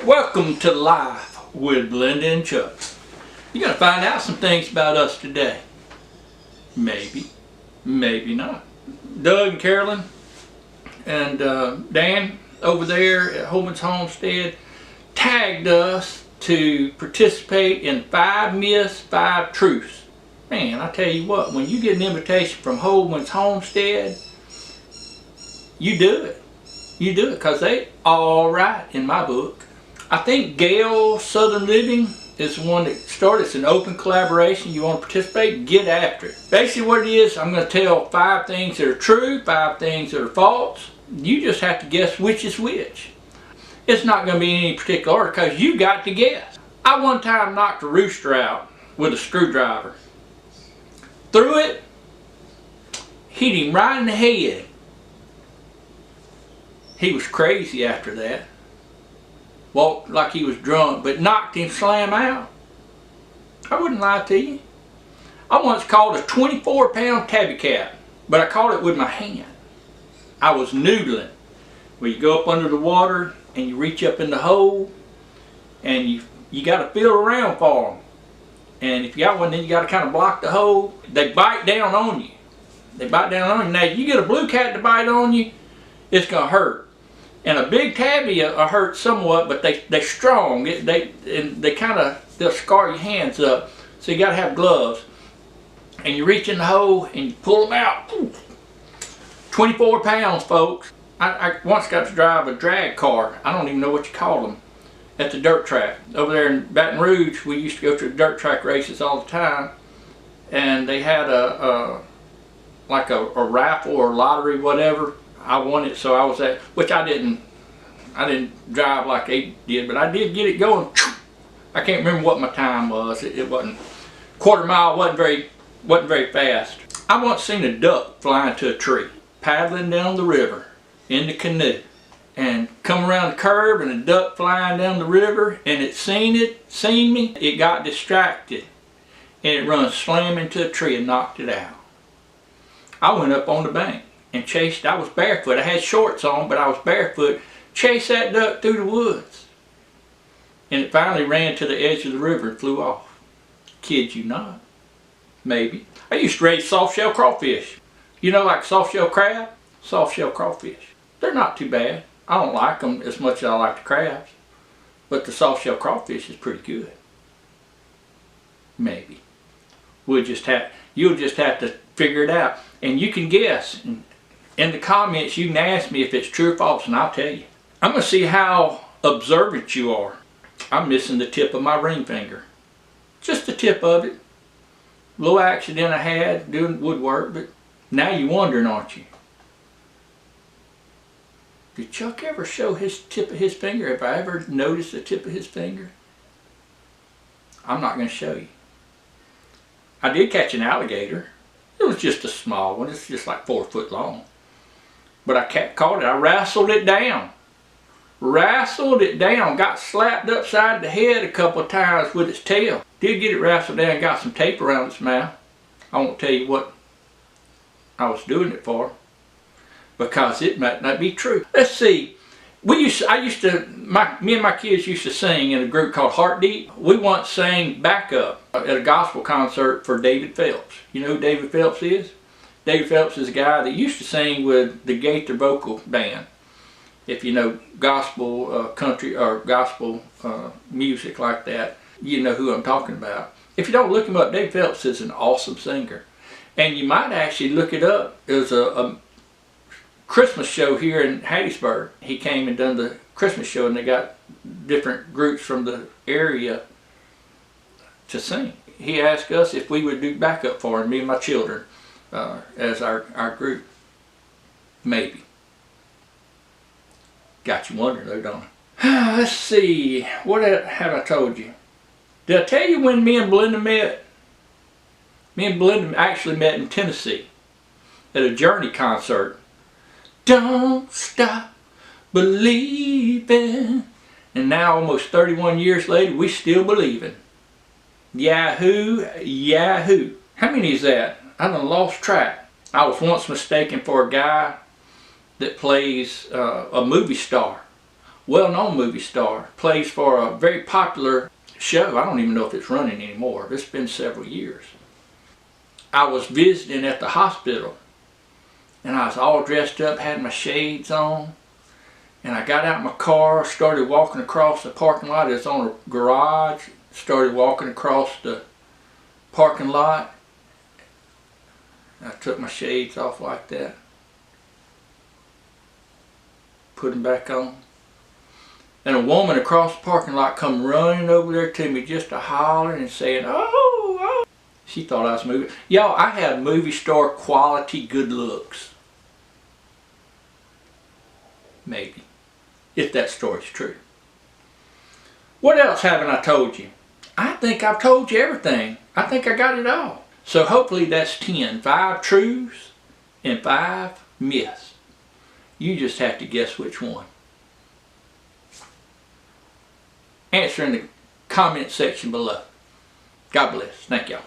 Welcome to Life with Blinda and Chuck. You're going to find out some things about us today. Maybe, maybe not. Doug and Carolyn and Dan over there at Holman's Homestead tagged us to participate in 5 myths, 5 truths. Man, I tell you what, when you get an invitation from Holman's Homestead, you do it. You do it because they all right in my book. I think Gale Southern Living is the one that started. It's an open collaboration. You want to participate, get after it. Basically what it is, I'm going to tell 5 things that are true, 5 things that are false. You just have to guess which is which. It's not going to be in any particular order because you got to guess. I one time knocked a rooster out with a screwdriver. Threw it, hit him right in the head. He was crazy after that. Walked like he was drunk, but knocked him slam out. I wouldn't lie to you. I once caught a 24-pound tabby cat, but I caught it with my hand. I was noodling. Where you go up under the water and you reach up in the hole and you got to feel around for them. And if you got one, then you got to kind of block the hole. They bite down on you. They bite down on you. Now, you get a blue cat to bite on you, it's going to hurt. And a big tabby hurt somewhat, but they're strong. They'll scar your hands up. So you got to have gloves. And you reach in the hole and you pull them out. 24 pounds, folks. I once got to drive a drag car. I don't even know what you call them. At the dirt track. Over there in Baton Rouge, we used to go to the dirt track races all the time. And they had like a raffle or lottery, whatever. I won it, so I was at, which I didn't drive like they did, but I did get it going. I can't remember what my time was. It wasn't, quarter mile wasn't very fast. I once seen a duck fly into a tree, paddling down the river in the canoe, and come around the curve and a duck flying down the river, and it seen me, it got distracted, and it run slam into a tree and knocked it out. I went up on the bank and chased. I was barefoot. I had shorts on, but I was barefoot. Chased that duck through the woods. And it finally ran to the edge of the river and flew off. Kid you not. Maybe. I used to raise soft-shell crawfish. You know, like soft-shell crab? Soft-shell crawfish. They're not too bad. I don't like them as much as I like the crabs. But the soft-shell crawfish is pretty good. Maybe. You'll just have to figure it out. And you can guess. In the comments, you can ask me if it's true or false, and I'll tell you. I'm going to see how observant you are. I'm missing the tip of my ring finger. Just the tip of it. Little accident I had doing woodwork, but now you're wondering, aren't you? Did Chuck ever show his tip of his finger? Have I ever noticed the tip of his finger? I'm not going to show you. I did catch an alligator. It was just a small one. It's just like 4 foot long. But I caught it. I wrestled it down. Got slapped upside the head a couple of times with its tail. Did get it wrestled down. Got some tape around its mouth. I won't tell you what I was doing it for, because it might not be true. Let's see. Me and my kids used to sing in a group called Heart Deep. We once sang backup at a gospel concert for David Phelps. You know who David Phelps is? David Phelps is a guy that used to sing with the Gaither Vocal Band. If you know gospel country or gospel music like that, you know who I'm talking about. If you don't, look him up. David Phelps is an awesome singer. And you might actually look it up. There's a Christmas show here in Hattiesburg. He came and done the Christmas show, and they got different groups from the area to sing. He asked us if we would do backup for him, me and my children, as our group. Maybe. Got you wondering though, don't I? Let's see, what have I told you? Did I tell you when me and Blinda met? Me and Blinda actually met in Tennessee at a Journey concert. Don't stop believing. And now, almost 31 years later, we still believing. Yahoo, yahoo. How many is that? I done lost track. I was once mistaken for a guy that plays a movie star. well-known movie star, plays for a very popular show. I don't even know if it's running anymore. It's been several years. I was visiting at the hospital, and I was all dressed up, had my shades on, and I got out of my car, started walking across the parking lot. It was on a garage. Started walking across the parking lot. I took my shades off like that, put them back on. And a woman across the parking lot come running over there to me, just a hollering and saying, "Oh, oh." She thought I was moving. Y'all, I have movie star quality good looks. Maybe. If that story's true. What else haven't I told you? I think I've told you everything. I think I got it all. So hopefully that's 10. 5 truths and 5 myths. You just have to guess which one. Answer in the comment section below. God bless. Thank y'all.